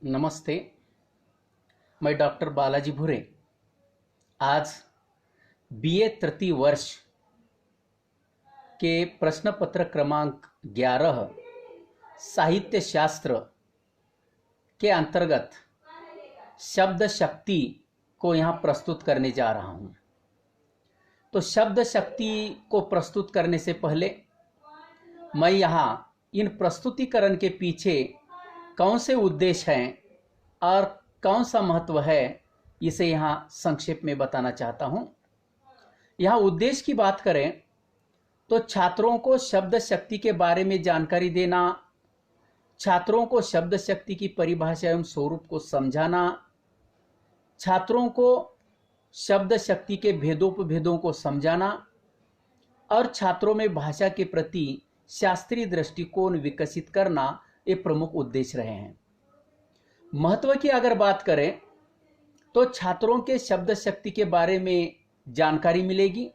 नमस्ते। मैं डॉक्टर बालाजी भूरे आज बीए तृतीय वर्ष के प्रश्न पत्र क्रमांक 11 साहित्य शास्त्र के अंतर्गत शब्द शक्ति को यहाँ प्रस्तुत करने जा रहा हूँ। तो शब्द शक्ति को प्रस्तुत करने से पहले मैं यहाँ इन प्रस्तुतिकरण के पीछे कौन से उद्देश्य हैं और कौन सा महत्व है, इसे यहाँ संक्षेप में बताना चाहता हूँ। यहाँ उद्देश्य की बात करें तो छात्रों को शब्द शक्ति के बारे में जानकारी देना, छात्रों को शब्द शक्ति की परिभाषा एवं स्वरूप को समझाना, छात्रों को शब्द शक्ति के भेदोपभेदों को समझाना और छात्रों में भाषा के प्रति शास्त्रीय दृष्टिकोण विकसित करना, ये प्रमुख उद्देश्य रहे हैं। महत्व की अगर बात करें तो छात्रों के शब्द शक्ति के बारे में जानकारी मिलेगी,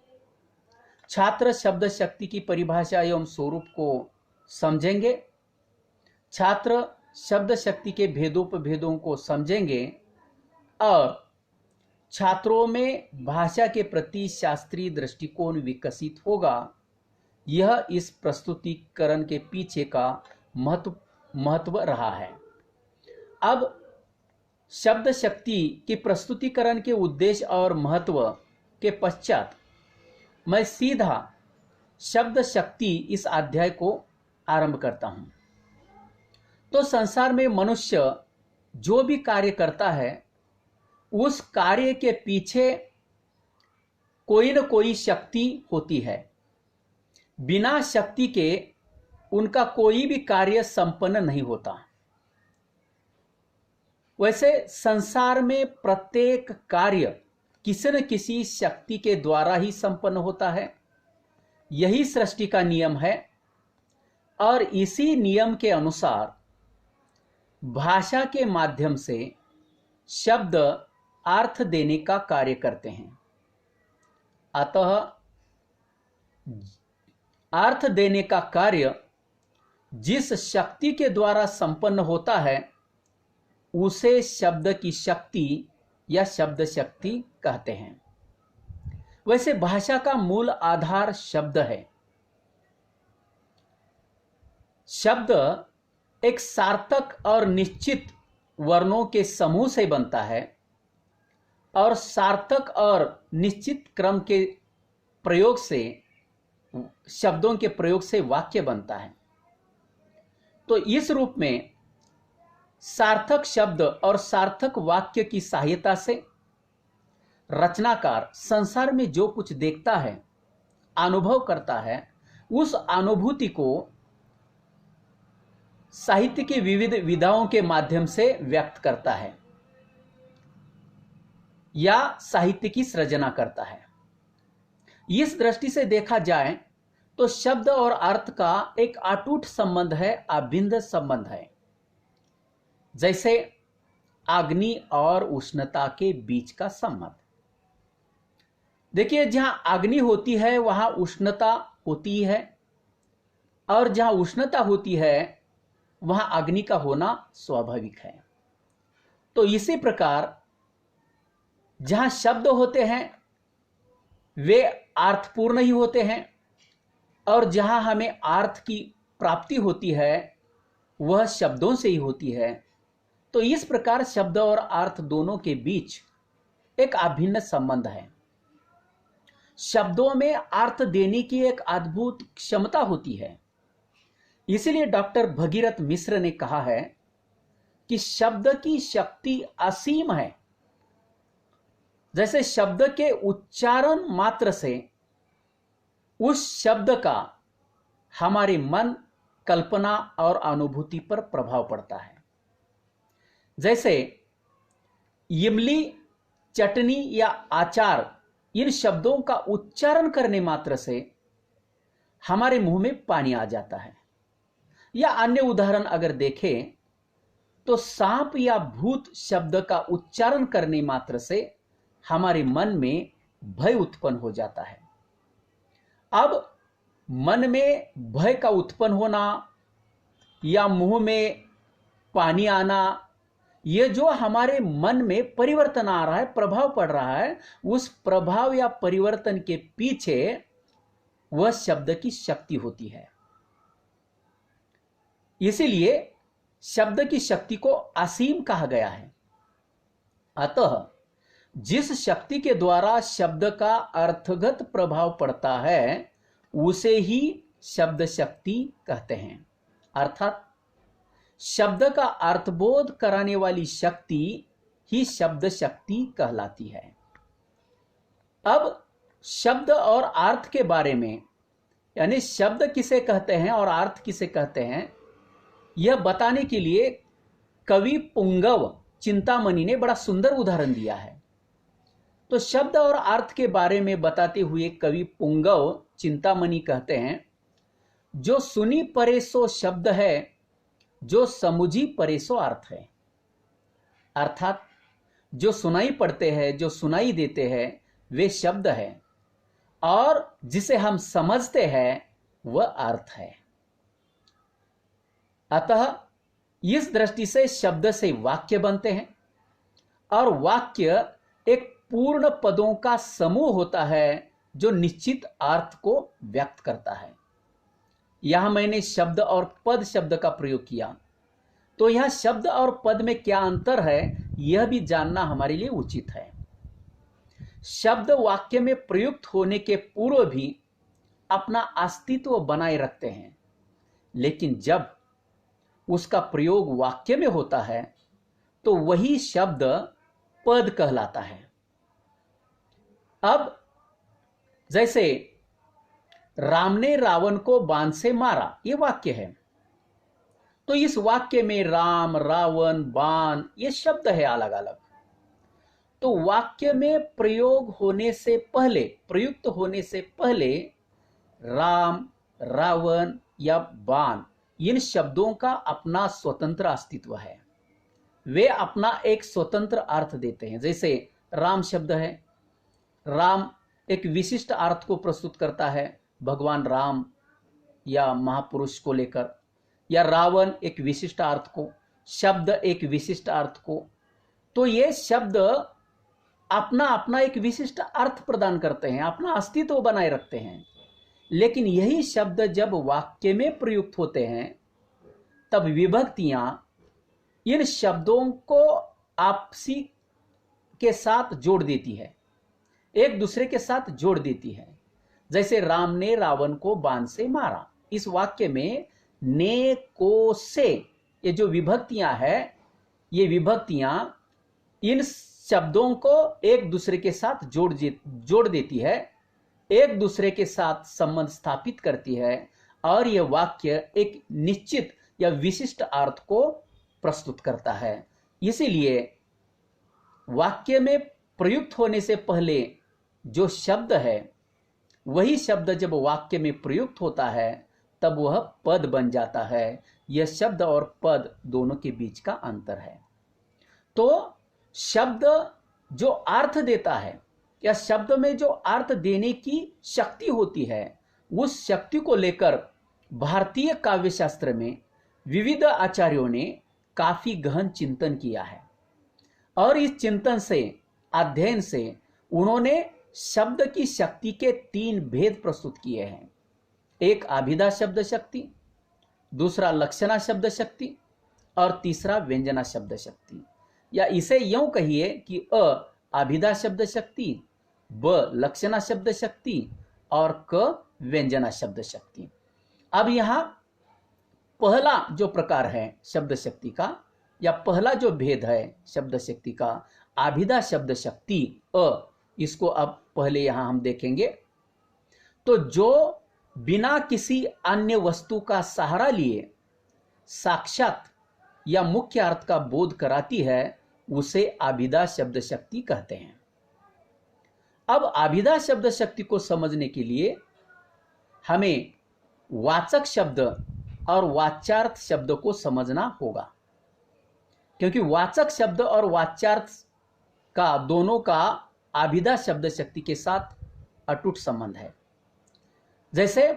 छात्र शब्द शक्ति की परिभाषा एवं स्वरूप को समझेंगे, छात्र शब्द शक्ति के भेदोपभेदों को समझेंगे और छात्रों में भाषा के प्रति शास्त्रीय दृष्टिकोण विकसित होगा। यह इस प्रस्तुतिकरण के पीछे का महत्व रहा है। अब शब्द शक्ति की प्रस्तुतिकरण के उद्देश्य और महत्व के पश्चात मैं सीधा शब्द शक्ति इस अध्याय को आरंभ करता हूं। तो संसार में मनुष्य जो भी कार्य करता है उस कार्य के पीछे कोई न कोई शक्ति होती है। बिना शक्ति के उनका कोई भी कार्य संपन्न नहीं होता। वैसे संसार में प्रत्येक कार्य किसी न किसी शक्ति के द्वारा ही संपन्न होता है। यही सृष्टि का नियम है और इसी नियम के अनुसार भाषा के माध्यम से शब्द अर्थ देने का कार्य करते हैं। अतः अर्थ देने का कार्य जिस शक्ति के द्वारा संपन्न होता है उसे शब्द की शक्ति या शब्द शक्ति कहते हैं। वैसे भाषा का मूल आधार शब्द है। शब्द एक सार्थक और निश्चित वर्णों के समूह से बनता है और सार्थक और निश्चित क्रम के प्रयोग से, शब्दों के प्रयोग से वाक्य बनता है। तो इस रूप में सार्थक शब्द और सार्थक वाक्य की सहायता से रचनाकार संसार में जो कुछ देखता है, अनुभव करता है, उस अनुभूति को साहित्य की विविध विधाओं के माध्यम से व्यक्त करता है या साहित्य की सृजना करता है। इस दृष्टि से देखा जाए तो शब्द और अर्थ का एक अटूट संबंध है, अभिन्न संबंध है। जैसे अग्नि और उष्णता के बीच का संबंध। देखिए, जहां अग्नि होती है वहां उष्णता होती है और जहां उष्णता होती है वहां अग्नि का होना स्वाभाविक है। तो इसी प्रकार जहां शब्द होते हैं वे अर्थपूर्ण ही होते हैं और जहां हमें अर्थ की प्राप्ति होती है वह शब्दों से ही होती है। तो इस प्रकार शब्द और अर्थ दोनों के बीच एक अभिन्न संबंध है। शब्दों में अर्थ देने की एक अद्भुत क्षमता होती है। इसीलिए डॉक्टर भगीरथ मिश्र ने कहा है कि शब्द की शक्ति असीम है। जैसे शब्द के उच्चारण मात्र से उस शब्द का हमारे मन, कल्पना और अनुभूति पर प्रभाव पड़ता है। जैसे इमली, चटनी या अचार, इन शब्दों का उच्चारण करने मात्र से हमारे मुंह में पानी आ जाता है। या अन्य उदाहरण अगर देखें तो सांप या भूत शब्द का उच्चारण करने मात्र से हमारे मन में भय उत्पन्न हो जाता है। अब मन में भय का उत्पन्न होना या मुंह में पानी आना ये जो हमारे मन में परिवर्तन आ रहा है, प्रभाव पड़ रहा है, उस प्रभाव या परिवर्तन के पीछे वह शब्द की शक्ति होती है। इसीलिए शब्द की शक्ति को असीम कहा गया है। अतः जिस शक्ति के द्वारा शब्द का अर्थगत प्रभाव पड़ता है उसे ही शब्द शक्ति कहते हैं। अर्थात शब्द का अर्थबोध कराने वाली शक्ति ही शब्द शक्ति कहलाती है। अब शब्द और अर्थ के बारे में, यानी शब्द किसे कहते हैं और अर्थ किसे कहते हैं, यह बताने के लिए कवि पुंगव चिंतामणि ने बड़ा सुंदर उदाहरण दिया है। तो शब्द और अर्थ के बारे में बताते हुए कवि पुंगव चिंतामणि कहते हैं, जो सुनी परे सो शब्द है, जो समुझी परे सो अर्थ है। अर्थात जो सुनाई पड़ते हैं, जो सुनाई देते हैं, वे शब्द है, और जिसे हम समझते हैं वह अर्थ है। अतः इस दृष्टि से शब्द से वाक्य बनते हैं, और वाक्य एक पूर्ण पदों का समूह होता है जो निश्चित अर्थ को व्यक्त करता है। यहां मैंने शब्द और पद शब्द का प्रयोग किया, तो यहां शब्द और पद में क्या अंतर है यह भी जानना हमारे लिए उचित है। शब्द वाक्य में प्रयुक्त होने के पूर्व भी अपना अस्तित्व बनाए रखते हैं, लेकिन जब उसका प्रयोग वाक्य में होता है तो वही शब्द पद कहलाता है। अब जैसे राम ने रावण को बाण से मारा, यह वाक्य है, तो इस वाक्य में राम, रावण, बाण ये शब्द है अलग अलग। तो वाक्य में प्रयोग होने से पहले, प्रयुक्त होने से पहले राम, रावण या बाण इन शब्दों का अपना स्वतंत्र अस्तित्व है। वे अपना एक स्वतंत्र अर्थ देते हैं। जैसे राम शब्द है, राम एक विशिष्ट अर्थ को प्रस्तुत करता है भगवान राम या महापुरुष को लेकर, या रावण एक विशिष्ट अर्थ को, शब्द एक विशिष्ट अर्थ को। तो ये शब्द अपना अपना एक विशिष्ट अर्थ प्रदान करते हैं, अपना अस्तित्व बनाए रखते हैं। लेकिन यही शब्द जब वाक्य में प्रयुक्त होते हैं तब विभक्तियां इन शब्दों को आपसी के साथ जोड़ देती है, एक दूसरे के साथ जोड़ देती है। जैसे राम ने रावण को बाण से मारा, इस वाक्य में ने, को, से ये जो विभक्तियां हैं, ये विभक्तियां इन शब्दों को एक दूसरे के साथ जोड़ देती है, एक दूसरे के साथ संबंध स्थापित करती है, और यह वाक्य एक निश्चित या विशिष्ट अर्थ को प्रस्तुत करता है। इसीलिए वाक्य में प्रयुक्त होने से पहले जो शब्द है वही शब्द जब वाक्य में प्रयुक्त होता है तब वह पद बन जाता है। यह शब्द और पद दोनों के बीच का अंतर है। तो शब्द जो अर्थ देता है या शब्द में जो अर्थ देने की शक्ति होती है, उस शक्ति को लेकर भारतीय काव्यशास्त्र में विविध आचार्यों ने काफी गहन चिंतन किया है, और इस चिंतन से, अध्ययन से उन्होंने शब्द की शक्ति के 3 भेद प्रस्तुत किए हैं। एक अभिधा शब्द शक्ति, दूसरा लक्षणा शब्द शक्ति, और तीसरा व्यंजना शब्द शक्ति। या इसे यूं कहिए कि अ अभिधा शब्द शक्ति, ब लक्षणा शब्द शक्ति, और क व्यंजना शब्द शक्ति। अब यहां पहला जो प्रकार है शब्द शक्ति का, या पहला जो भेद है शब्द शक्ति का, अभिधा शब्द शक्ति अ, इसको अब पहले यहां हम देखेंगे। तो जो बिना किसी अन्य वस्तु का सहारा लिए साक्षात या मुख्य अर्थ का बोध कराती है, उसे अभिधा शब्द शक्ति कहते हैं। अब अभिधा शब्द शक्ति को समझने के लिए हमें वाचक शब्द और वाच्यार्थ शब्द को समझना होगा, क्योंकि वाचक शब्द और वाच्यार्थ का दोनों का अभिधा शब्द शक्ति के साथ अटूट संबंध है। जैसे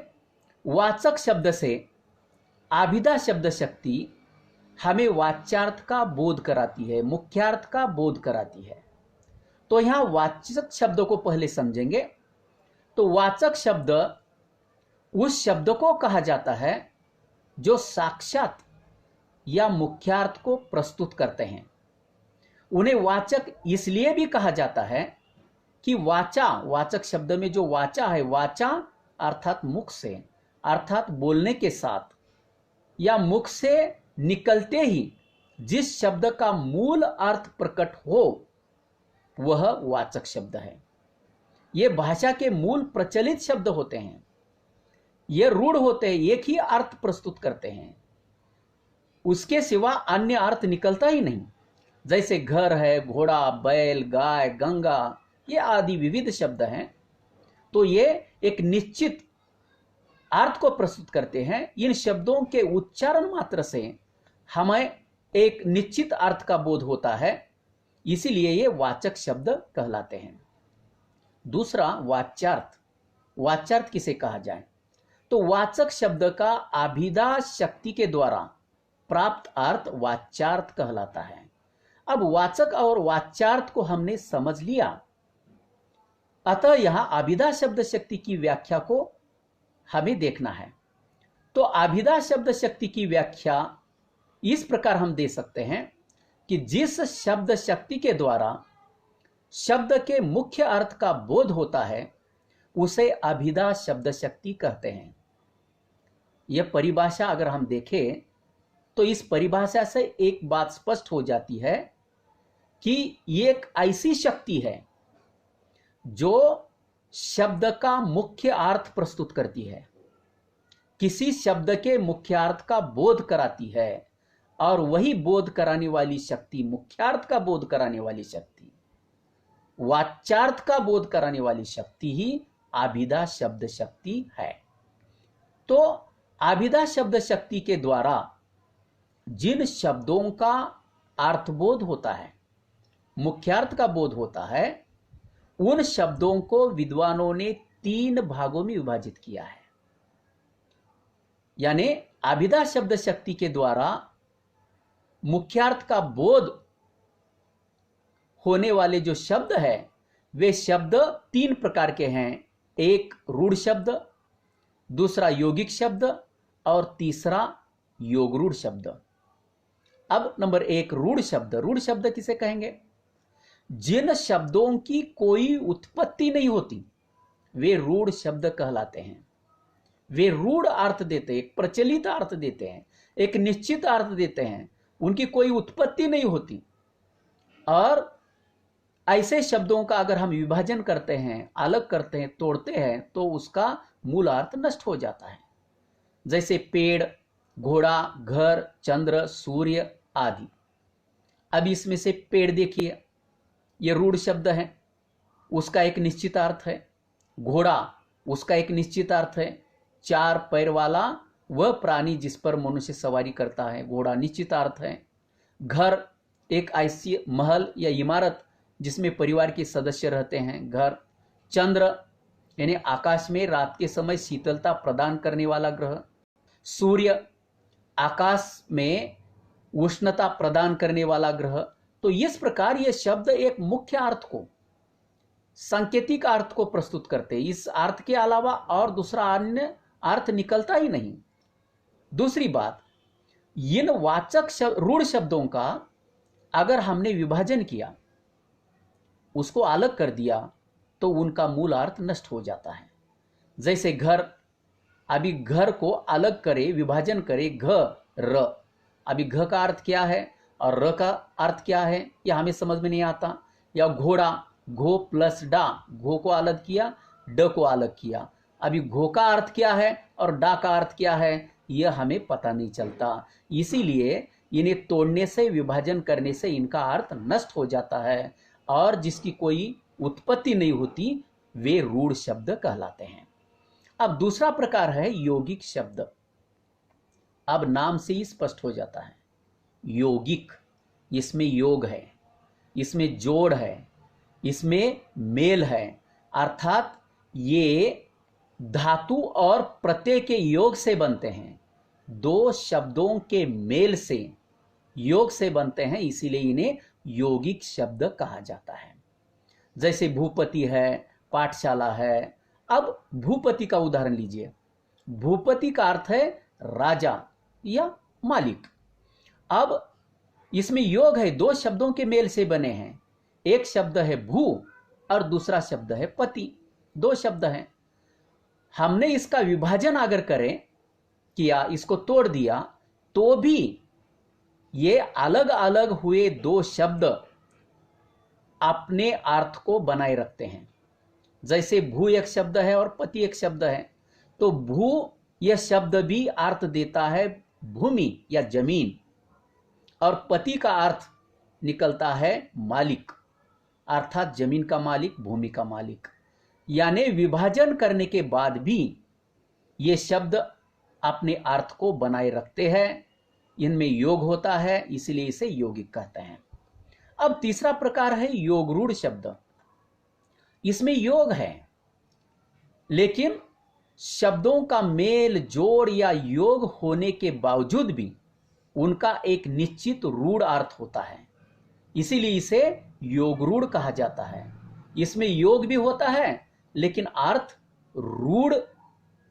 वाचक शब्द से अभिधा शब्द शक्ति हमें वाच्यार्थ का बोध कराती है, मुख्यार्थ का बोध कराती है। तो यहां वाचक शब्दों को पहले समझेंगे। तो वाचक शब्द उस शब्द को कहा जाता है जो साक्षात या मुख्यार्थ को प्रस्तुत करते हैं। उन्हें वाचक इसलिए भी कहा जाता है कि वाचा, वाचक शब्द में जो वाचा है, वाचा अर्थात मुख से, अर्थात बोलने के साथ या मुख से निकलते ही जिस शब्द का मूल अर्थ प्रकट हो वह वाचक शब्द है। ये भाषा के मूल प्रचलित शब्द होते हैं, ये रूढ़ होते हैं, एक ही अर्थ प्रस्तुत करते हैं, उसके सिवा अन्य अर्थ निकलता ही नहीं। जैसे घर है, घोड़ा, बैल, गाय, गंगा, ये आदि विविध शब्द हैं, तो ये एक निश्चित अर्थ को प्रस्तुत करते हैं। इन शब्दों के उच्चारण मात्र से हमें एक निश्चित अर्थ का बोध होता है, इसीलिए ये वाचक शब्द कहलाते हैं। दूसरा, वाच्यार्थ। वाच्यार्थ किसे कहा जाए? तो वाचक शब्द का अभिधा शक्ति के द्वारा प्राप्त अर्थ वाच्यार्थ कहलाता है। अब वाचक और वाच्यार्थ को हमने समझ लिया, अतः यहां अभिधा शब्द शक्ति की व्याख्या को हमें देखना है। तो अभिधा शब्द शक्ति की व्याख्या इस प्रकार हम दे सकते हैं कि जिस शब्द शक्ति के द्वारा शब्द के मुख्य अर्थ का बोध होता है उसे अभिधा शब्द शक्ति कहते हैं। यह परिभाषा अगर हम देखें तो इस परिभाषा से एक बात स्पष्ट हो जाती है कि ये एक ऐसी शक्ति है जो शब्द का मुख्य अर्थ प्रस्तुत करती है, किसी शब्द के मुख्यार्थ का बोध कराती है, और वही बोध कराने वाली शक्ति, मुख्यार्थ का बोध कराने वाली शक्ति, वाच्यार्थ का बोध कराने वाली शक्ति ही अभिधा शब्द शक्ति है। तो अभिधा शब्द शक्ति के द्वारा जिन शब्दों का अर्थबोध होता है, मुख्यार्थ का बोध होता है, उन शब्दों को विद्वानों ने 3 भागों में विभाजित किया है। यानी अभिधा शब्द शक्ति के द्वारा मुख्यार्थ का बोध होने वाले जो शब्द है वे शब्द 3 प्रकार के हैं। एक रूढ़ शब्द, दूसरा यौगिक शब्द और तीसरा योगरूढ़ शब्द। अब नंबर 1, रूढ़ शब्द। रूढ़ शब्द किसे कहेंगे? जिन शब्दों की कोई उत्पत्ति नहीं होती वे रूढ़ शब्द कहलाते हैं। वे रूढ़ अर्थ देते हैं, एक प्रचलित अर्थ देते हैं, एक निश्चित अर्थ देते हैं, उनकी कोई उत्पत्ति नहीं होती। और ऐसे शब्दों का अगर हम विभाजन करते हैं, अलग करते हैं, तोड़ते हैं, तो उसका मूल अर्थ नष्ट हो जाता है। जैसे पेड़, घोड़ा, घर, चंद्र, सूर्य आदि। अब इसमें से पेड़ देखिए, यह रूढ़ शब्द है, उसका एक निश्चित अर्थ है। घोड़ा, उसका एक निश्चित अर्थ है, 4 पैर वाला वह प्राणी जिस पर मनुष्य सवारी करता है, घोड़ा निश्चित अर्थ है। घर, एक ऐसी महल या इमारत जिसमें परिवार के सदस्य रहते हैं, घर। चंद्र यानी आकाश में रात के समय शीतलता प्रदान करने वाला ग्रह। सूर्य, आकाश में उष्णता प्रदान करने वाला ग्रह। तो इस प्रकार ये शब्द एक मुख्य अर्थ को, सांकेतिक अर्थ को प्रस्तुत करते हैं। इस अर्थ के अलावा और दूसरा अन्य अर्थ निकलता ही नहीं। दूसरी बात, इन वाचक रूढ़ शब्दों का अगर हमने विभाजन किया, उसको अलग कर दिया, तो उनका मूल अर्थ नष्ट हो जाता है। जैसे घर, अभी घर को अलग करे, विभाजन करे, घ र, अभी घ का अर्थ क्या है और र का अर्थ क्या है यह हमें समझ में नहीं आता। या घोड़ा, घो प्लस डा, घो को अलग किया, ड को अलग किया, अभी घो का अर्थ क्या है और डा का अर्थ क्या है यह हमें पता नहीं चलता। इसीलिए इन्हें तोड़ने से, विभाजन करने से इनका अर्थ नष्ट हो जाता है, और जिसकी कोई उत्पत्ति नहीं होती वे रूढ़ शब्द कहलाते हैं। अब दूसरा प्रकार है यौगिक शब्द। अब नाम से ही स्पष्ट हो जाता है, यौगिक, इसमें योग है, इसमें जोड़ है, इसमें मेल है, अर्थात ये धातु और प्रत्यय के योग से बनते हैं। 2 शब्दों के मेल से योग से बनते हैं, इसीलिए इन्हें यौगिक शब्द कहा जाता है। जैसे भूपति है, पाठशाला है। अब भूपति का उदाहरण लीजिए। भूपति का अर्थ है राजा या मालिक। अब इसमें योग है, दो शब्दों के मेल से बने हैं। एक शब्द है भू और दूसरा शब्द है पति, दो शब्द हैं। हमने इसका विभाजन अगर करें किया, इसको तोड़ दिया, तो भी ये अलग अलग हुए दो शब्द अपने अर्थ को बनाए रखते हैं। जैसे भू एक शब्द है और पति एक शब्द है, तो भू यह शब्द भी अर्थ देता है भूमि या जमीन, और पति का अर्थ निकलता है मालिक, अर्थात जमीन का मालिक, भूमि का मालिक। यानी विभाजन करने के बाद भी ये शब्द अपने अर्थ को बनाए रखते हैं, इनमें योग होता है, इसलिए इसे यौगिक कहते हैं। अब तीसरा प्रकार है योगरूढ़ शब्द। इसमें योग है, लेकिन शब्दों का मेल जोड़ या योग होने के बावजूद भी उनका एक निश्चित रूढ़ अर्थ होता है, इसीलिए इसे योगरूढ़ कहा जाता है। इसमें योग भी होता है, लेकिन अर्थ रूढ़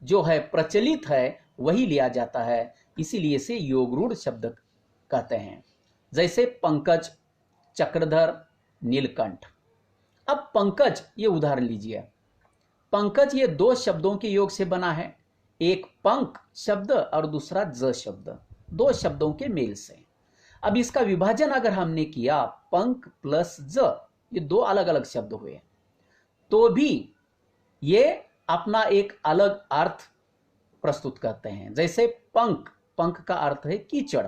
जो है, प्रचलित है, वही लिया जाता है, इसीलिए इसे योगरूढ़ शब्द कहते हैं। जैसे पंकज, चक्रधर, नीलकंठ। अब पंकज, ये उदाहरण लीजिए। पंकज ये दो शब्दों के योग से बना है, एक पंक शब्द और दूसरा ज शब्द, दो शब्दों के मेल से। अब इसका विभाजन अगर हमने किया, पंक प्लस ज, ये दो अलग अलग शब्द हुए, तो भी ये अपना एक अलग अर्थ प्रस्तुत करते हैं। जैसे पंक, पंक का अर्थ है कीचड़,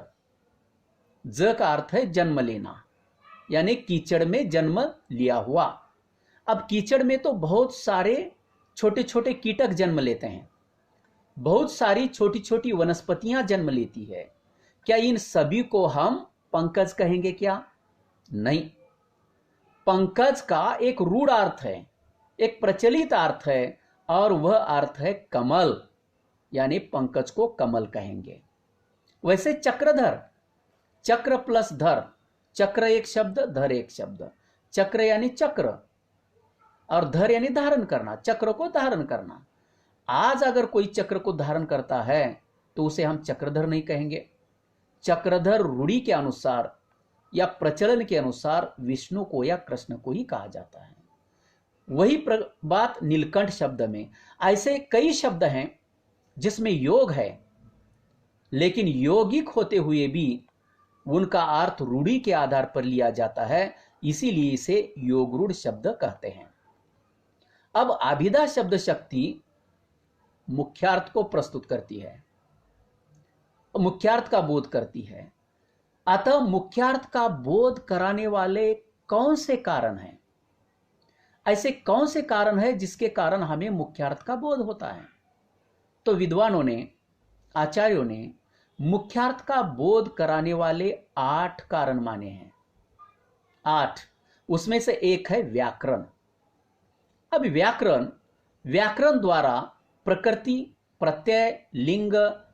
ज का अर्थ है जन्म लेना, यानी कीचड़ में जन्म लिया हुआ। अब कीचड़ में तो बहुत सारे छोटे छोटे कीटक जन्म लेते हैं, बहुत सारी छोटी छोटी वनस्पतियां जन्म लेती है। क्या इन सभी को हम पंकज कहेंगे क्या? नहीं। पंकज का एक रूढ़ अर्थ है, एक प्रचलित अर्थ है, और वह अर्थ है कमल, यानी पंकज को कमल कहेंगे। वैसे चक्रधर, चक्र प्लस धर, चक्र एक शब्द, धर एक शब्द। चक्र यानी चक्र और धर यानी धारण करना, चक्र को धारण करना। आज अगर कोई चक्र को धारण करता है तो उसे हम चक्रधर नहीं कहेंगे। चक्रधर रूढ़ी के अनुसार या प्रचलन के अनुसार विष्णु को या कृष्ण को ही कहा जाता है। वही बात नीलकंठ शब्द में। ऐसे कई शब्द हैं जिसमें योग है, लेकिन यौगिक होते हुए भी उनका अर्थ रूढ़ी के आधार पर लिया जाता है, इसीलिए इसे योगरूढ़ शब्द कहते हैं। अब अभिधा शब्द शक्ति मुख्यार्थ को प्रस्तुत करती है, मुख्यार्थ का बोध करती है। अतः मुख्यार्थ का बोध कराने वाले कौन से कारण हैं? ऐसे कौन से कारण है जिसके कारण हमें मुख्यार्थ का बोध होता है? तो विद्वानों ने, आचार्यों ने मुख्यार्थ का बोध कराने वाले 8 कारण माने हैं। 8, उसमें से एक है व्याकरण। अब व्याकरण द्वारा प्रकृति, प्रत्यय, लिंग,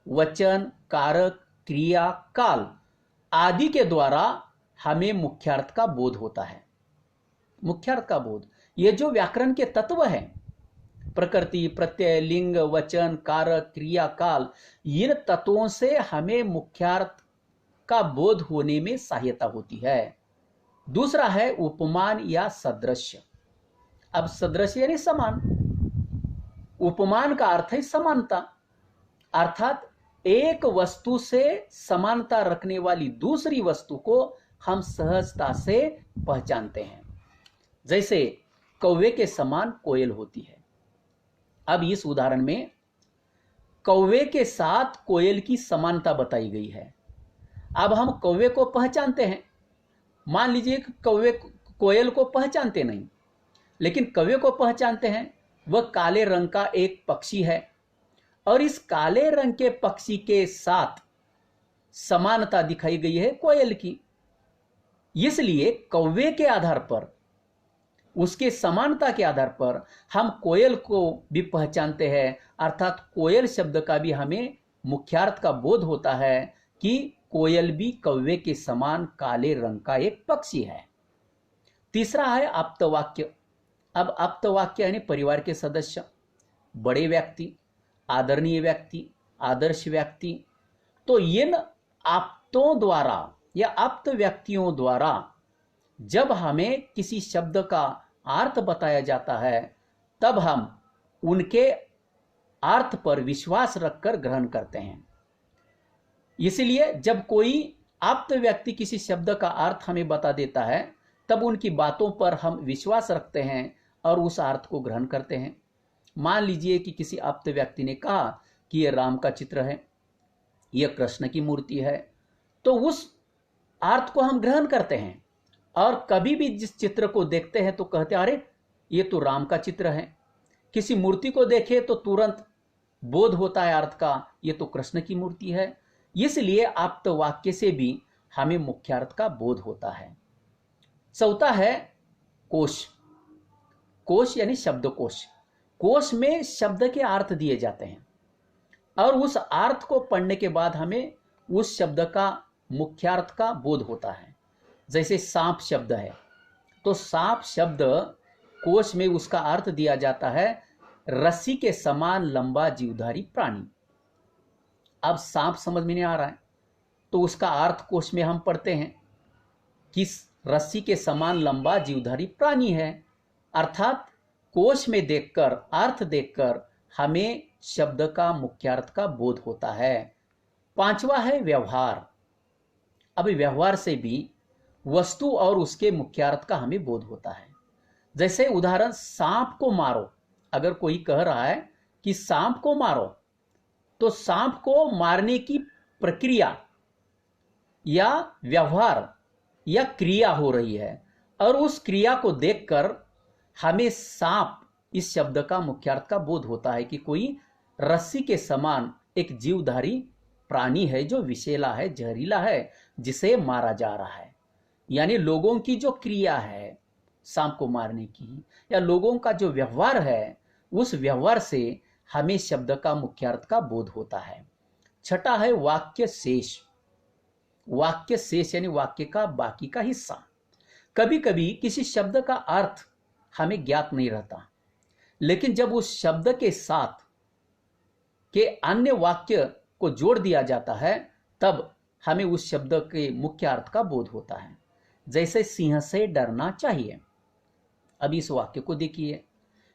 वचन, कारक, क्रिया, काल आदि के द्वारा हमें मुख्यार्थ का बोध होता है। मुख्यार्थ का बोध, ये जो व्याकरण के तत्व हैं, प्रकृति, प्रत्यय, लिंग, वचन, कारक, क्रिया, काल, इन तत्वों से हमें मुख्यार्थ का बोध होने में सहायता होती है। दूसरा है उपमान या सदृश्य। अब सदृश्य यानी समान, उपमान का अर्थ है समानता, अर्थात एक वस्तु से समानता रखने वाली दूसरी वस्तु को हम सहजता से पहचानते हैं। जैसे कौवे के समान कोयल होती है। अब इस उदाहरण में कौवे के साथ कोयल की समानता बताई गई है। अब हम कौवे को पहचानते हैं। मान लीजिए कि कौवे कोयल को पहचानते नहीं, लेकिन कौवे को पहचानते हैं। वह काले रंग का एक पक्षी है और इस काले रंग के पक्षी के साथ समानता दिखाई गई है कोयल की। इसलिए कौवे के आधार पर, उसके समानता के आधार पर हम कोयल को भी पहचानते हैं, अर्थात कोयल शब्द का भी हमें मुख्यार्थ का बोध होता है कि कोयल भी कौवे के समान काले रंग का एक पक्षी है। तीसरा है आप्तवाक्य। अब आप्तवाक्य यानी परिवार के सदस्य, बड़े व्यक्ति, आदरणीय व्यक्ति, आदर्श व्यक्ति। तो इन आप्तों द्वारा या आप्त व्यक्तियों द्वारा जब हमें किसी शब्द का अर्थ बताया जाता है तब हम उनके अर्थ पर विश्वास रखकर ग्रहण करते हैं। इसलिए जब कोई आप्त व्यक्ति किसी शब्द का अर्थ हमें बता देता है तब उनकी बातों पर हम विश्वास रखते हैं और उस अर्थ को ग्रहण करते हैं। मान लीजिए कि किसी आप्त व्यक्ति ने कहा कि यह राम का चित्र है, यह कृष्ण की मूर्ति है, तो उस अर्थ को हम ग्रहण करते हैं और कभी भी जिस चित्र को देखते हैं तो कहते हैं अरे ये तो राम का चित्र है। किसी मूर्ति को देखे तो तुरंत बोध होता है अर्थ का, ये तो कृष्ण की मूर्ति है। इसलिए आप्त वाक्य से भी हमें मुख्य अर्थ का बोध होता है। चौथा है कोश। कोश यानी शब्दकोश। कोश में शब्द के अर्थ दिए जाते हैं और उस अर्थ को पढ़ने के बाद हमें उस शब्द का मुख्यार्थ का बोध होता है। जैसे सांप शब्द है तो सांप शब्द कोश में उसका अर्थ दिया जाता है रस्सी के समान लंबा जीवधारी प्राणी। अब सांप समझ में नहीं आ रहा है तो उसका अर्थ कोश में हम पढ़ते हैं कि रस्सी के समान लंबा जीवधारी प्राणी है। अर्थात कोश में देखकर, अर्थ देखकर हमें शब्द का मुख्यार्थ का बोध होता है। पांचवा है व्यवहार। अब व्यवहार से भी वस्तु और उसके मुख्यार्थ का हमें बोध होता है। जैसे उदाहरण, सांप को मारो। अगर कोई कह रहा है कि सांप को मारो तो सांप को मारने की प्रक्रिया या व्यवहार या क्रिया हो रही है और उस क्रिया को देखकर हमें सांप इस शब्द का मुख्यार्थ का बोध होता है कि कोई रस्सी के समान एक जीवधारी प्राणी है जो विषैला है, जहरीला है, जिसे मारा जा रहा है। यानी लोगों की जो क्रिया है सांप को मारने की या लोगों का जो व्यवहार है उस व्यवहार से हमें शब्द का मुख्यार्थ का बोध होता है। छठा है वाक्य शेष। वाक्य शेष यानी वाक्य का बाकी का हिस्सा। कभी कभी किसी शब्द का अर्थ हमें ज्ञात नहीं रहता, लेकिन जब उस शब्द के साथ के अन्य वाक्य को जोड़ दिया जाता है तब हमें उस शब्द के मुख्य अर्थ का बोध होता है। जैसे सिंह से डरना चाहिए। अब इस वाक्य को देखिए,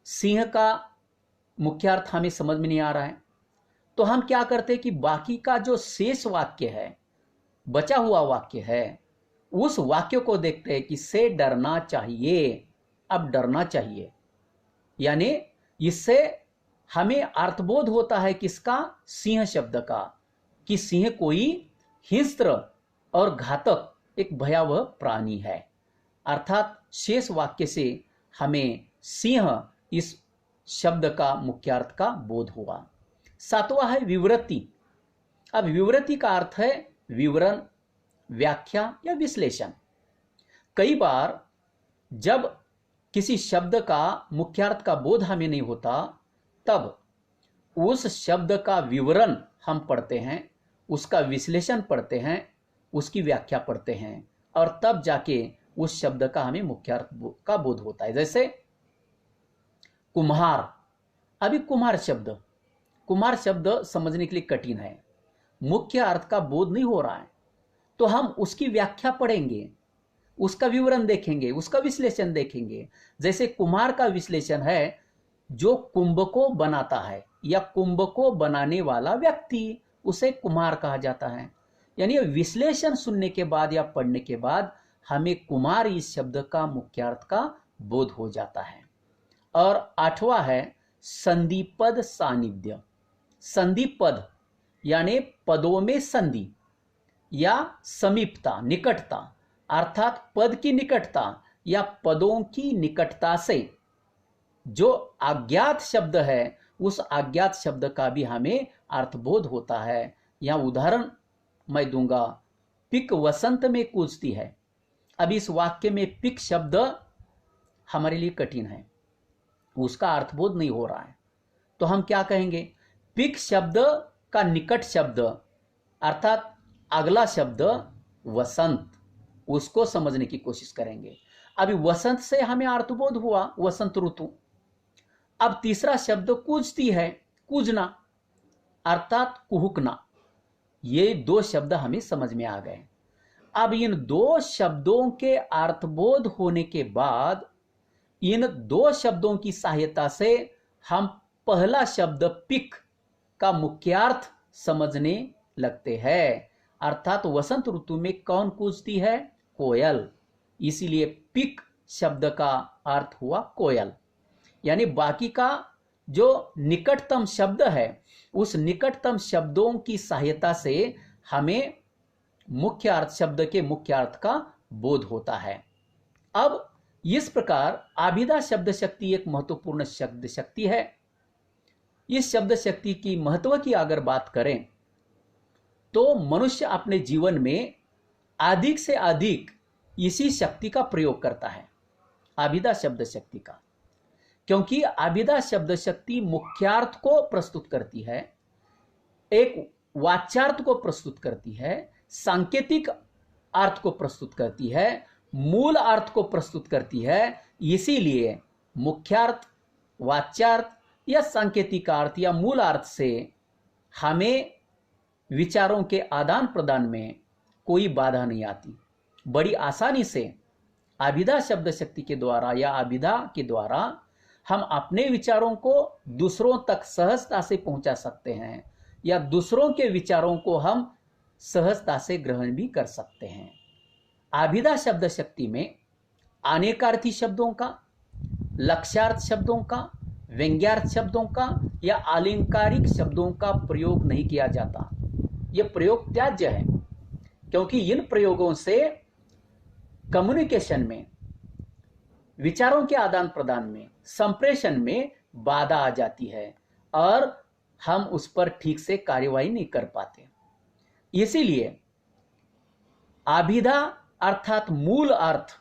सिंह का मुख्य अर्थ हमें समझ में नहीं आ रहा है तो हम क्या करते हैं कि बाकी का जो शेष वाक्य है, बचा हुआ वाक्य है, उस वाक्य को देखते हैं कि से डरना चाहिए। अब डरना चाहिए यानी इससे हमें अर्थबोध होता है किसका? सिंह शब्द का, कि सिंह कोई हिंस्त्र और घातक एक भयावह प्राणी है। अर्थात शेष वाक्य से हमें सिंह इस शब्द का मुख्यार्थ का बोध हुआ। सातवां है विवृत्ति। अब विवृत्ति का अर्थ है विवरण, व्याख्या या विश्लेषण। कई बार जब किसी शब्द का मुख्यार्थ का बोध हमें नहीं होता तब उस शब्द का विवरण हम पढ़ते हैं, उसका विश्लेषण पढ़ते हैं, उसकी व्याख्या पढ़ते हैं और तब जाके उस शब्द का हमें मुख्यार्थ का बोध होता है। जैसे कुम्हार। अभी कुम्हार शब्द समझने के लिए कठिन है, मुख्य अर्थ का बोध नहीं हो रहा है तो हम उसकी व्याख्या पढ़ेंगे, उसका विवरण देखेंगे, उसका विश्लेषण देखेंगे। जैसे कुम्हार का विश्लेषण है जो कुंभ को बनाता है या कुंभ को बनाने वाला व्यक्ति, उसे कुम्हार कहा जाता है। यानी विश्लेषण सुनने के बाद या पढ़ने के बाद हमें कुम्हार इस शब्द का मुख्यार्थ का बोध हो जाता है। और आठवां है संधिपद सानिध्य। संधिपद यानी पदों में संधि या समीपता, निकटता, अर्थात पद की निकटता या पदों की निकटता से जो अज्ञात शब्द है उस अज्ञात शब्द का भी हमें अर्थबोध होता है। यहां उदाहरण मैं दूंगा, पिक वसंत में कूजती है। अब इस वाक्य में पिक शब्द हमारे लिए कठिन है, उसका अर्थबोध नहीं हो रहा है तो हम क्या कहेंगे? पिक शब्द का निकट शब्द अर्थात अगला शब्द वसंत, उसको समझने की कोशिश करेंगे। अभी वसंत से हमें अर्थबोध हुआ, वसंत ऋतु। अब तीसरा शब्द कूजती है, कूजना अर्थात कुहुकना। ये दो शब्द हमें समझ में आ गए। अब इन दो शब्दों के अर्थबोध होने के बाद इन दो शब्दों की सहायता से हम पहला शब्द पिक का मुख्यार्थ समझने लगते हैं। अर्थात वसंत ऋतु में कौन कूजती है? कोयल। इसीलिए पिक शब्द का अर्थ हुआ कोयल। यानी बाकी का जो निकटतम शब्द है, उस निकटतम शब्दों की सहायता से हमें मुख्य अर्थ, शब्द के मुख्य अर्थ का बोध होता है। अब इस प्रकार आभिधा शब्द शक्ति एक महत्वपूर्ण शब्द शक्ति है। इस शब्द शक्ति की महत्व की अगर बात करें तो मनुष्य अपने जीवन में अधिक से अधिक इसी शक्ति का प्रयोग करता है, आभिधा शब्द शक्ति का। क्योंकि आभिधा शब्द शक्ति मुख्यार्थ को प्रस्तुत करती है, एक वाच्यार्थ को प्रस्तुत करती है, सांकेतिक अर्थ को प्रस्तुत करती है, मूल अर्थ को प्रस्तुत करती है। इसीलिए मुख्यार्थ, वाच्यार्थ या सांकेतिक अर्थ या मूल अर्थ से हमें विचारों के आदान प्रदान में कोई बाधा नहीं आती। बड़ी आसानी से आभिधा शब्द शक्ति के द्वारा या आभिधा के द्वारा हम अपने विचारों को दूसरों तक सहजता से पहुंचा सकते हैं, या दूसरों के विचारों को हम सहजता से ग्रहण भी कर सकते हैं। आभिधा शब्द शक्ति में अनेकार्थी शब्दों का, लक्ष्यार्थ शब्दों का, व्यंग्यार्थ शब्दों का या अलंकारिक शब्दों का प्रयोग नहीं किया जाता। यह प्रयोग त्याज्य है, क्योंकि इन प्रयोगों से कम्युनिकेशन में, विचारों के आदान प्रदान में, संप्रेषण में बाधा आ जाती है और हम उस पर ठीक से कार्यवाही नहीं कर पाते। इसीलिए आभिधा अर्थात मूल अर्थ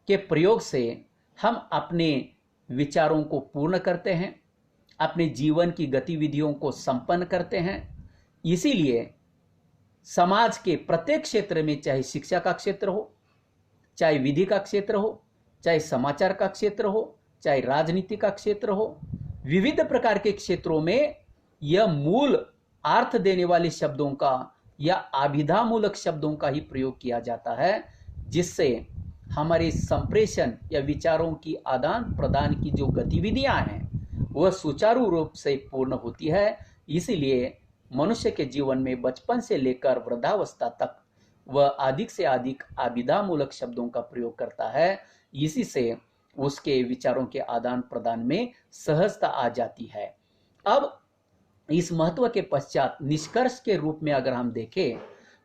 के प्रयोग से हम अपने विचारों को पूर्ण करते हैं, अपने जीवन की गतिविधियों को संपन्न करते हैं। इसीलिए समाज के प्रत्येक क्षेत्र में, चाहे शिक्षा का क्षेत्र हो, चाहे विधि का क्षेत्र हो, चाहे समाचार का क्षेत्र हो, चाहे राजनीति का क्षेत्र हो, विविध प्रकार के क्षेत्रों में यह मूल अर्थ देने वाले शब्दों का या आभिधा मूलक शब्दों का ही प्रयोग किया जाता है, जिससे हमारे संप्रेषण या विचारों की आदान प्रदान की जो गतिविधियां हैं वह सुचारू रूप से पूर्ण होती है। इसीलिए मनुष्य के जीवन में बचपन से लेकर वृद्धावस्था तक वह अधिक से अधिक आभिधा मूलक शब्दों का प्रयोग करता है। इसी से उसके विचारों के आदान प्रदान में सहजता आ जाती है। अब इस महत्व के पश्चात निष्कर्ष के रूप में अगर हम देखें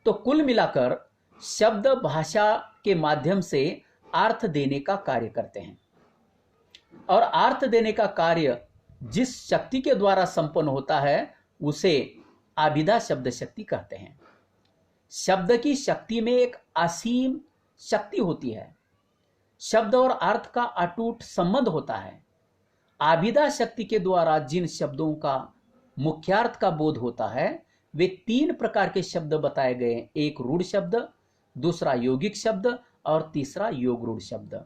तो कुल मिलाकर शब्द भाषा के माध्यम से अर्थ देने का कार्य करते हैं, और अर्थ देने का कार्य जिस शक्ति के द्वारा संपन्न होता है उसे आभिधा शब्द शक्ति कहते हैं। शब्द की शक्ति में एक असीम शक्ति होती है, शब्द और अर्थ का अटूट संबंध होता है। आभिधा शक्ति के द्वारा जिन शब्दों का मुख्यार्थ का बोध होता है वे तीन प्रकार के शब्द बताए गए, एक रूढ़ शब्द, दूसरा यौगिक शब्द और तीसरा योग रूढ़ शब्द।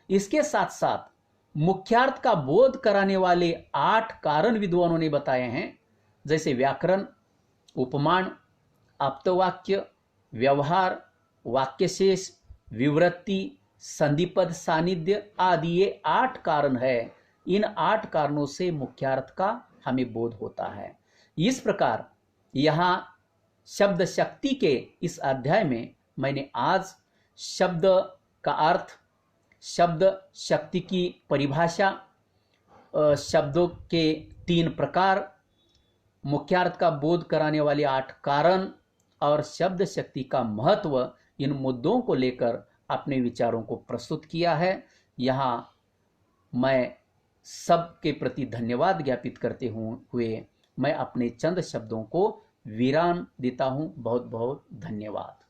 इसके साथ साथ मुख्यार्थ का बोध कराने वाले 8 कारण विद्वानों ने बताए हैं, जैसे व्याकरण, उपमान, आप्तवाक्य, व्यवहार, वाक्यशेष, विवृत्ति, संधिपद, सानिध्य आदि। ये 8 कारण है। इन 8 कारणों से मुख्यार्थ का हमें बोध होता है। इस प्रकार यहाँ शब्द शक्ति के इस अध्याय में मैंने आज शब्द का अर्थ, शब्द शक्ति की परिभाषा, शब्दों के 3 प्रकार, मुख्यार्थ का बोध कराने वाले 8 कारण और शब्द शक्ति का महत्व, इन मुद्दों को लेकर अपने विचारों को प्रस्तुत किया है। यहाँ मैं सबके प्रति धन्यवाद ज्ञापित करते हुए मैं अपने चंद शब्दों को विराम देता हूँ। बहुत बहुत धन्यवाद।